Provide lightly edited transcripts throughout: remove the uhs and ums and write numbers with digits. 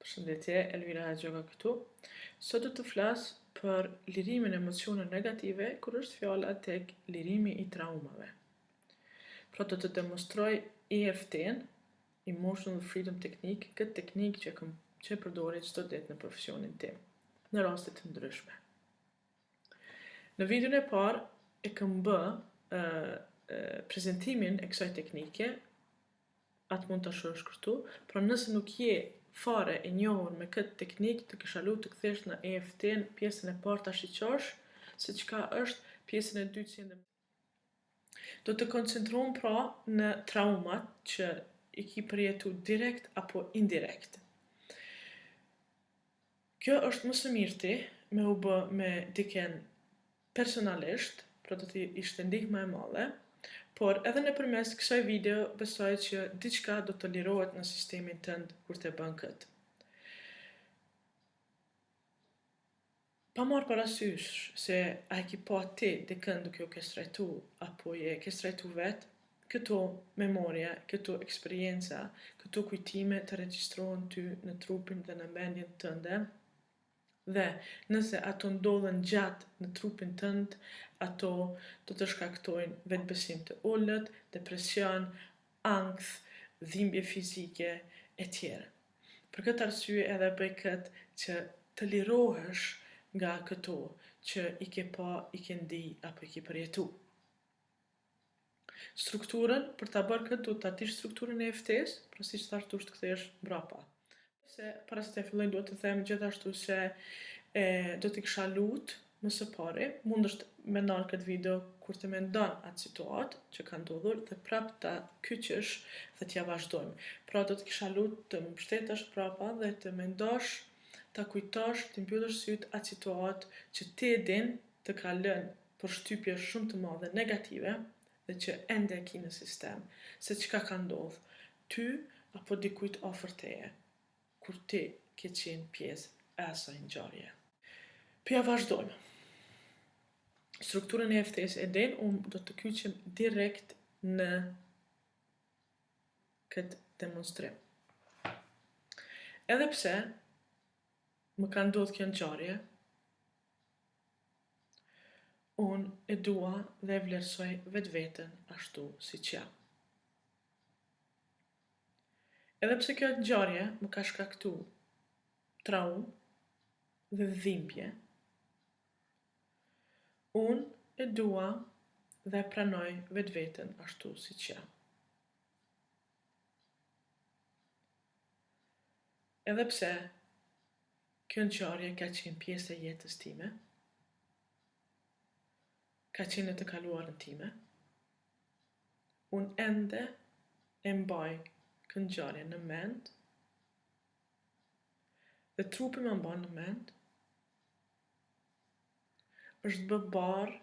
Përshëndetje, Elvira Gjoga këtu. Sot do të flas për lirimin e emocioneve negative kur është fjala tek lirimi i traumave. Pra do të demonstroj EFT-n, Emotional Freedom Technique, këtë teknikë që përdori çdo ditë në profesionin tim, në raste të ndryshme. Në videon e parë e kam bë prezentimin e kësaj teknike, atë mund ta shohësh këtu, pra nëse nuk je fare e njohur me këtë teknikë, të kisha lutur të kthesh në EFT-n pjesën e parë ta shiqosh se çka është pjesën e dytë si ndër. Do të koncentrohem pra në traumat që i ki përjetu direkt apo indirekt. Kjo është më së miri me u bë me diken personalisht, pra do të ishte ndihmë e madhe, por edhe nëpërmes kësaj video besoj që diçka do të lirohet në sistemin tënd kur të bën këtë. Pa marrë parasysh se a e ki pa ti dikën duke u kestrajtu, apo je kestrajtu vetë, këto memoria, këto eksperienca, këto kujtime të regjistrohen ty në trupin dhe në mendjen tënde, dhe nëse ato ndodhen gjatë në trupin tënd, ato do të shkaktojnë vetbesim të ulët, depresion, ankth, dhimbje fizike e tjera. Për këtë arsye edhe bëj këtë që të lirohesh nga këto që i ke pa, i ke ndi apo i ke përjetu. Strukturën, për ta bërë këtë, duhet ta dish strukturën e EFT-s, pra siç thash duhet të kthehesh mbrapa. Para se të fillojnë duhet të them gjithashtu se do t'i kisha lutë më së pari, mund është me ndarë këtë video kur të mendon atë situatë që ka ndodhur dhe prap ta kyqësh dhe t'ja vazhdojmë. Pra do të kisha lutë të më mbështetesh prapa dhe të mendosh, ta kujtosh, të mbyllësh syt atë situatë që ti e din të ka lënë përshtypje shumë të madhe negative dhe që ende e ki në sistem, se çka ka ndodhur ty apo dikujt afër teje, kur ti ke qenë pjesë e asaj ngjarje. Pja vazhdojmë. Strukturën e EFT-s e din, unë do të kyqem direkt në këtë demonstrim. Edhe pse më ka ndodhur kjo ngjarje, unë e dua dhe e vlerësoj vetveten ashtu siç jam. Edhe pse kjo ngjarje më ka shkaktuar traumë dhe dhimbje, unë e dua dhe e pranoj vetveten ashtu siç jam. Edhe pse kjo ngjarje ka qenë pjesë e jetës time, ka qenë në të kaluarën time, unë ende e mbaj këtë ngjarje në mend, dhe trupi më mban në mend, është bë barë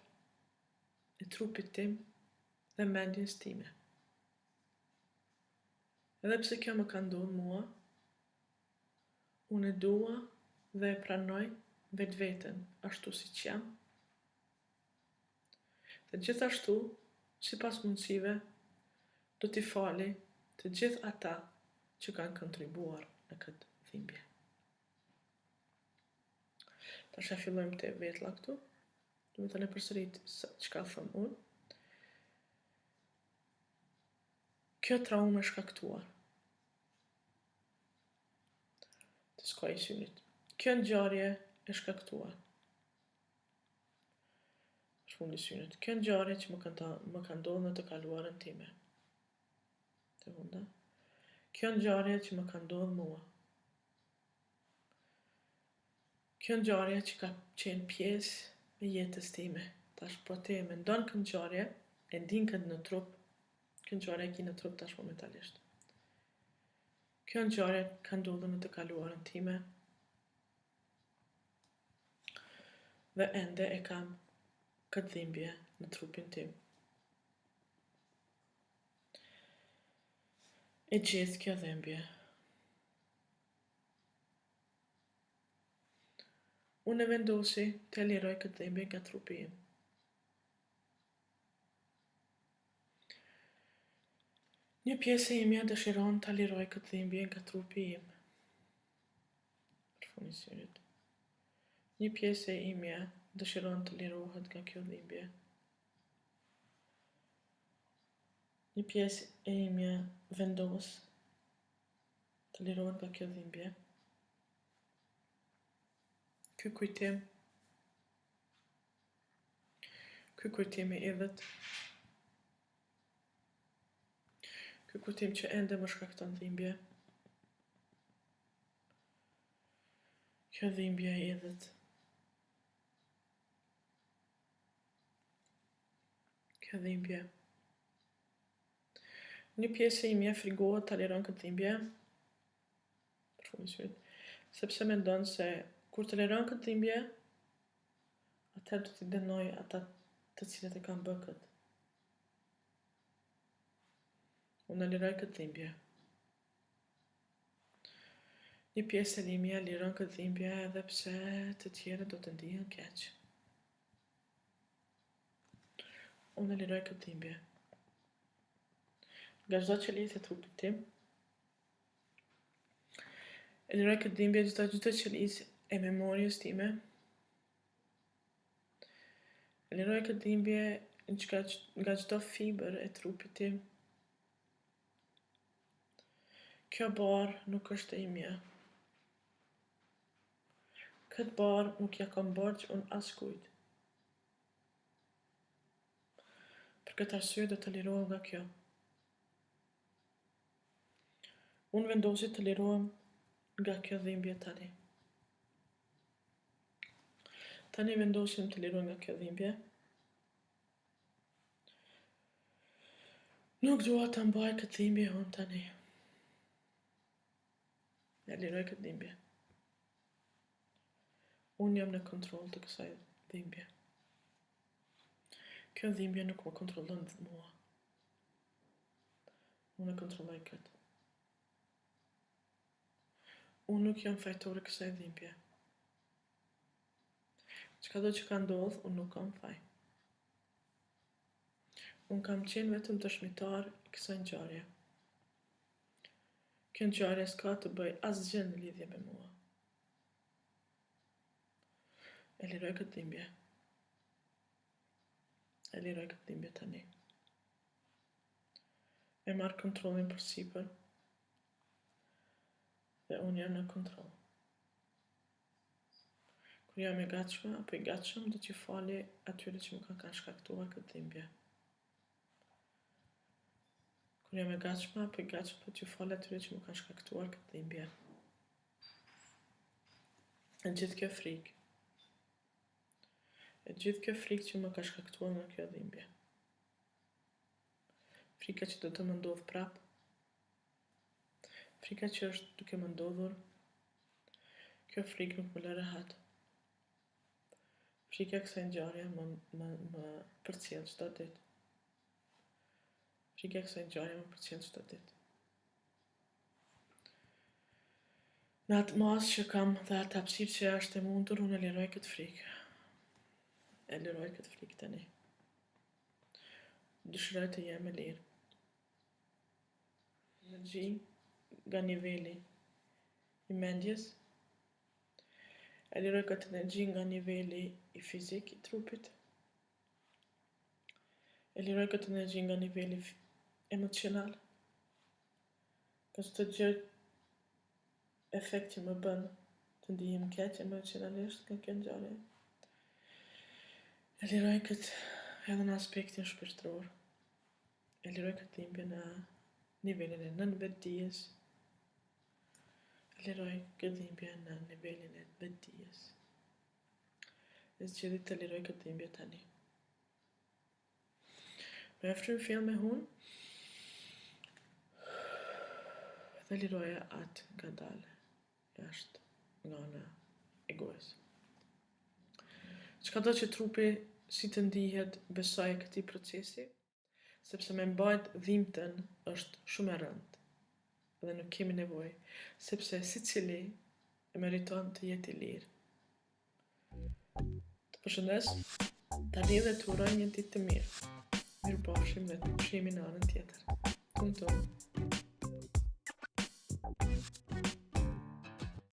e trupit tim dhe mendjes time. Edhe pse kjo më ka ndodhur mua, unë e dua dhe e pranoj vetveten ashtu siç jam. Dhe gjithashtu, sipas mundësive, do t'i fali të gjithë ata që kanë kontribuar në këtë dhimbje. Tash e fillojmë te vetlla këtu. Do të përsërit çka them unë. Kjo traumë është shkaktuar. Të skoj synit. Kjo ngjarje e shkaktuar. Shfundi synit. Kjo ngjarje që më ka ndodhur në të kaluarën time. Të hunda. Kjo ngjarje që më ka ndodhur mua. Kjo ngjarje që ka qenë pjesë e jetës time. Tash po ti e mendon këtë ngjarje, e ndin këtë në trup, kjo ngjarje e ki në trup tash momentalisht. Kjo ngjarje ka ndodhur në të kaluarën time dhe ende e kam këtë dhimbje në trupin tim. E gjithë kjo dhimbje, unë e vendosi të liroj këtë dhimbje nga trupi im. Një pjesë e imja dëshiron të liroj këtë dhimbje nga trupi im. Përfundimisht. Një pjesë e imja dëshiron të lirohet nga kjo dhimbje. Një pjesë e imja vendos të lirohet nga kjo dhimbje. Ky kujtim i idhët. Ky kujtim që ende më shkakton dhimbje. Kjo dhimbje i idhët. Kjo dhimbje. Një pjesë e imja frigohet të liron këtë dhimbje. Përfundimisht. Sepse mendon se kur të liron këtë dhimbje, atëherë do t'i dënoj ata të cilët e kanë bërë këtë. Unë liroj këtë dhimbje. Një pjesë e imja liron këtë dhimbje edhe pse të tjerë do të ndihen keq. Unë liroj këtë dhimbje. Nga çdo qelizje e trupit tim, e liroj këtë dhimbje çdo qelizje e memorjes time. E liroj këtë dhimbje nga çdo fibër e trupit tim. Kjo barë nuk është e imja. Këtë barë nuk ja kam borxh unë askujt. Për këtë arsye do të lirohem nga kjo. Unë vendosi të lirohem nga kjo dhimbje tani. Tani vendosim të lirohem nga kjo dhimbje. Nuk dua të mbaj këtë dhimbje unë tani. Ja liroj këtë dhimbje. Unë jam në kontroll të kësaj dhimbje. Kjo dhimbje nuk më kontrollon mua. Unë e kontrolloj këtë. Unë nuk jam fajtore kësaj dhimbje. Çka do që ka ndodhur, unë nuk kam faj. Unë kam qenë vetëm dëshmitar i kësaj ngjarje. Kjo ngjarje s'ka të bëj asgjë në lidhje me mua. E liroj këtë dhimbje. E liroj këtë dhimbje tani. E marr kontrollin përsipër. Dhe unë jam në kontroll. Kur jam e gatshme apo i gatshëm, do t'ju fali atyre që më kanë shkaktuar këtë dhimbje. Kur jam e gatshme apo i gatshëm, do t'ju fali atyre që më kanë shkaktuar këtë dhimbje. E gjithë kjo frikë. E gjithë kjo frikë që më ka shkaktuar nga kjo dhimbje. Frika që do të më ndodh prap. Frika që është duke më ndodhur. Kjo frikë nuk më lë rehat. Frika e kësaj ngjarje më përcjell çdo ditë. Frika e kësaj ngjarje më përcjell çdo ditë. Në atë mas që kam dhe atë hapësirë që është e mundur, unë e liroj këtë frikë. E liroj këtë frikë tani. Dëshiroj të jem e lirë. Energji nga niveli i mendjes. E liroj këtë energji nga niveli i fizik i trupit. E liroj këtë energji nga niveli emocional. Këtë gjë efekt që më bën të ndihem keq emocionalisht nga kjo ngjarje. E liroj këtë edhe në aspektin shpirtëror. E liroj këtë dhimbje në nivelin e nënvetdijes. E liroj këtë dhimbje në nivelin e vetdijes. E zgjedh të liroj këtë dhimbje tani. Me frymë fillë me hun. Dhe liroja atë nga dalë. Jashtë nga ana e gojës. Çka do që trupi si të ndihet besoj këtij procesi, sepse me mbajt dhimbjen është shumë e rëndë. Dhe nuk kemi nevojë, sepse secili e meriton të jetë i lirë. Të përshëndes, tani dhe të uroj një ditë të mirë. Mirupafshim dhe të shihemi në anën tjetër. Tum tum.